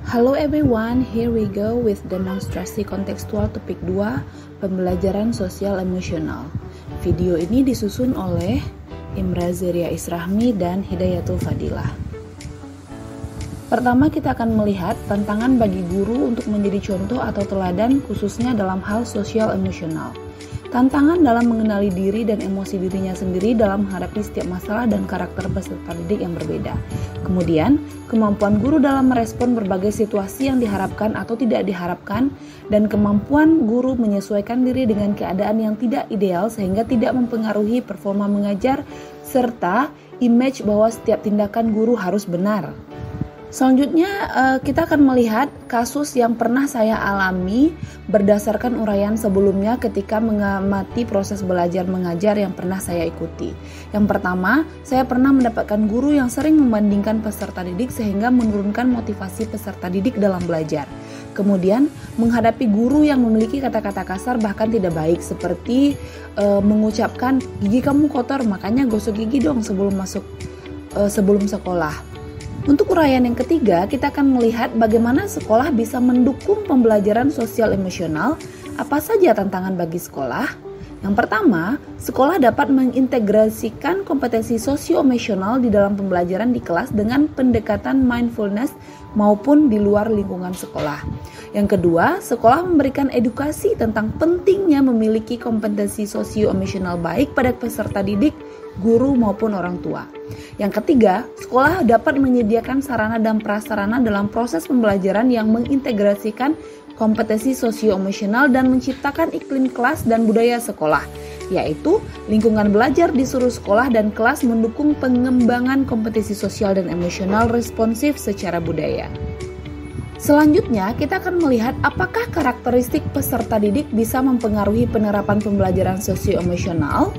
Hello everyone, here we go with demonstrasi kontekstual topik 2, pembelajaran sosial emosional. Video ini disusun oleh Imra Zeria Israhmi dan Hidayatul Fadilah. Pertama, kita akan melihat tantangan bagi guru untuk menjadi contoh atau teladan khususnya dalam hal sosial emosional. Tantangan dalam mengenali diri dan emosi dirinya sendiri dalam menghadapi setiap masalah dan karakter peserta didik yang berbeda. Kemudian, kemampuan guru dalam merespon berbagai situasi yang diharapkan atau tidak diharapkan, dan kemampuan guru menyesuaikan diri dengan keadaan yang tidak ideal sehingga tidak mempengaruhi performa mengajar, serta image bahwa setiap tindakan guru harus benar. Selanjutnya kita akan melihat kasus yang pernah saya alami berdasarkan uraian sebelumnya ketika mengamati proses belajar mengajar yang pernah saya ikuti. Yang pertama, saya pernah mendapatkan guru yang sering membandingkan peserta didik sehingga menurunkan motivasi peserta didik dalam belajar. Kemudian, menghadapi guru yang memiliki kata-kata kasar bahkan tidak baik seperti mengucapkan, "Gigi kamu kotor, makanya gosok gigi dong sebelum sekolah." Untuk uraian yang ketiga, kita akan melihat bagaimana sekolah bisa mendukung pembelajaran sosial emosional. Apa saja tantangan bagi sekolah? Yang pertama, sekolah dapat mengintegrasikan kompetensi sosio-emosional di dalam pembelajaran di kelas dengan pendekatan mindfulness maupun di luar lingkungan sekolah. Yang kedua, sekolah memberikan edukasi tentang pentingnya memiliki kompetensi sosio-emosional baik pada peserta didik, guru maupun orang tua. Yang ketiga, sekolah dapat menyediakan sarana dan prasarana dalam proses pembelajaran yang mengintegrasikan kompetensi sosio-emosional dan menciptakan iklim kelas dan budaya sekolah, yaitu lingkungan belajar di seluruh sekolah dan kelas mendukung pengembangan kompetensi sosial dan emosional responsif secara budaya. Selanjutnya, kita akan melihat apakah karakteristik peserta didik bisa mempengaruhi penerapan pembelajaran sosio-emosional.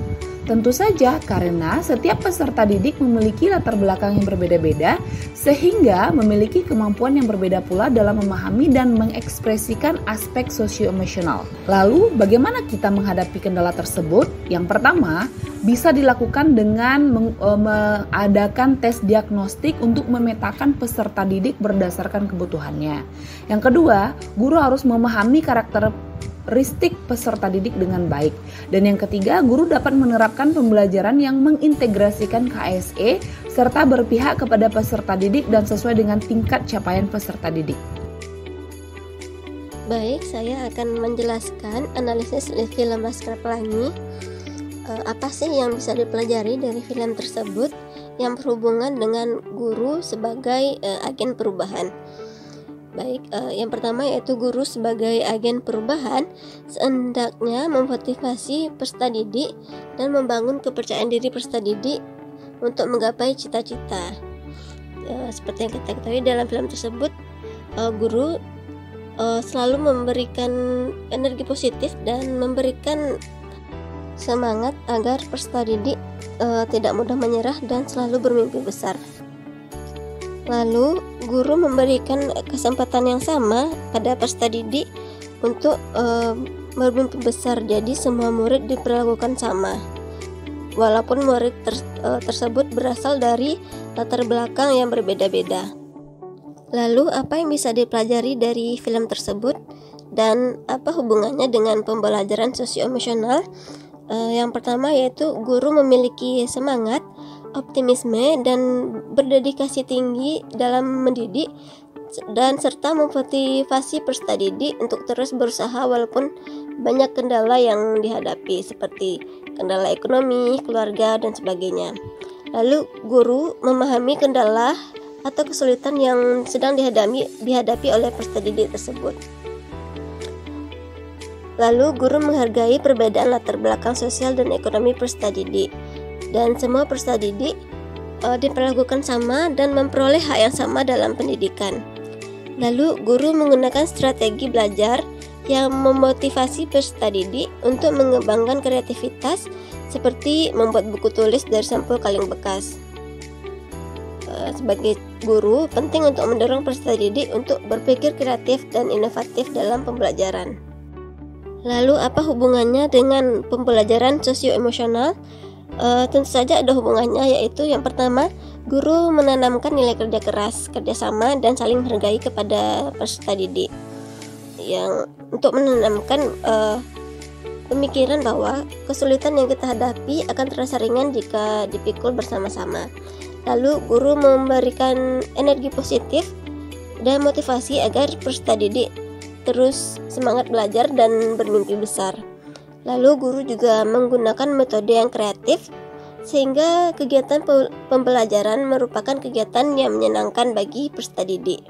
Tentu saja karena setiap peserta didik memiliki latar belakang yang berbeda-beda sehingga memiliki kemampuan yang berbeda pula dalam memahami dan mengekspresikan aspek sosio-emosional. Lalu, bagaimana kita menghadapi kendala tersebut? Yang pertama, bisa dilakukan dengan mengadakan tes diagnostik untuk memetakan peserta didik berdasarkan kebutuhannya. Yang kedua, guru harus memahami karakteristik peserta didik dengan baik. Dan yang ketiga, guru dapat menerapkan pembelajaran yang mengintegrasikan KSE serta berpihak kepada peserta didik dan sesuai dengan tingkat capaian peserta didik. Baik, saya akan menjelaskan analisis film Laskar Pelangi. Apa sih yang bisa dipelajari dari film tersebut yang berhubungan dengan guru sebagai agen perubahan? Baik, yang pertama yaitu guru sebagai agen perubahan sehendaknya memotivasi peserta didik dan membangun kepercayaan diri peserta didik untuk menggapai cita-cita. Seperti yang kita ketahui dalam film tersebut, guru selalu memberikan energi positif dan memberikan semangat agar peserta didik tidak mudah menyerah dan selalu bermimpi besar. Lalu, guru memberikan kesempatan yang sama pada peserta didik untuk bermimpi besar. Jadi semua murid diperlakukan sama, walaupun murid tersebut berasal dari latar belakang yang berbeda-beda. Lalu, apa yang bisa dipelajari dari film tersebut dan apa hubungannya dengan pembelajaran sosio-emosional? Yang pertama yaitu guru memiliki semangat, optimisme, dan berdedikasi tinggi dalam mendidik dan serta memotivasi peserta didik untuk terus berusaha walaupun banyak kendala yang dihadapi seperti kendala ekonomi, keluarga, dan sebagainya. Lalu guru memahami kendala atau kesulitan yang sedang dihadapi oleh peserta didik tersebut. Lalu guru menghargai perbedaan latar belakang sosial dan ekonomi peserta didik, dan semua peserta didik diperlakukan sama dan memperoleh hak yang sama dalam pendidikan. Lalu guru menggunakan strategi belajar yang memotivasi peserta didik untuk mengembangkan kreativitas seperti membuat buku tulis dari sampul kaleng bekas. Sebagai guru, penting untuk mendorong peserta didik untuk berpikir kreatif dan inovatif dalam pembelajaran. Lalu apa hubungannya dengan pembelajaran sosio-emosional? Tentu saja ada hubungannya, yaitu yang pertama, guru menanamkan nilai kerja keras, kerjasama, dan saling menghargai kepada peserta didik, yang untuk menanamkan pemikiran bahwa kesulitan yang kita hadapi akan terasa ringan jika dipikul bersama-sama. Lalu guru memberikan energi positif dan motivasi agar peserta didik terus semangat belajar dan bermimpi besar. Lalu guru juga menggunakan metode yang kreatif sehingga kegiatan pembelajaran merupakan kegiatan yang menyenangkan bagi peserta didik.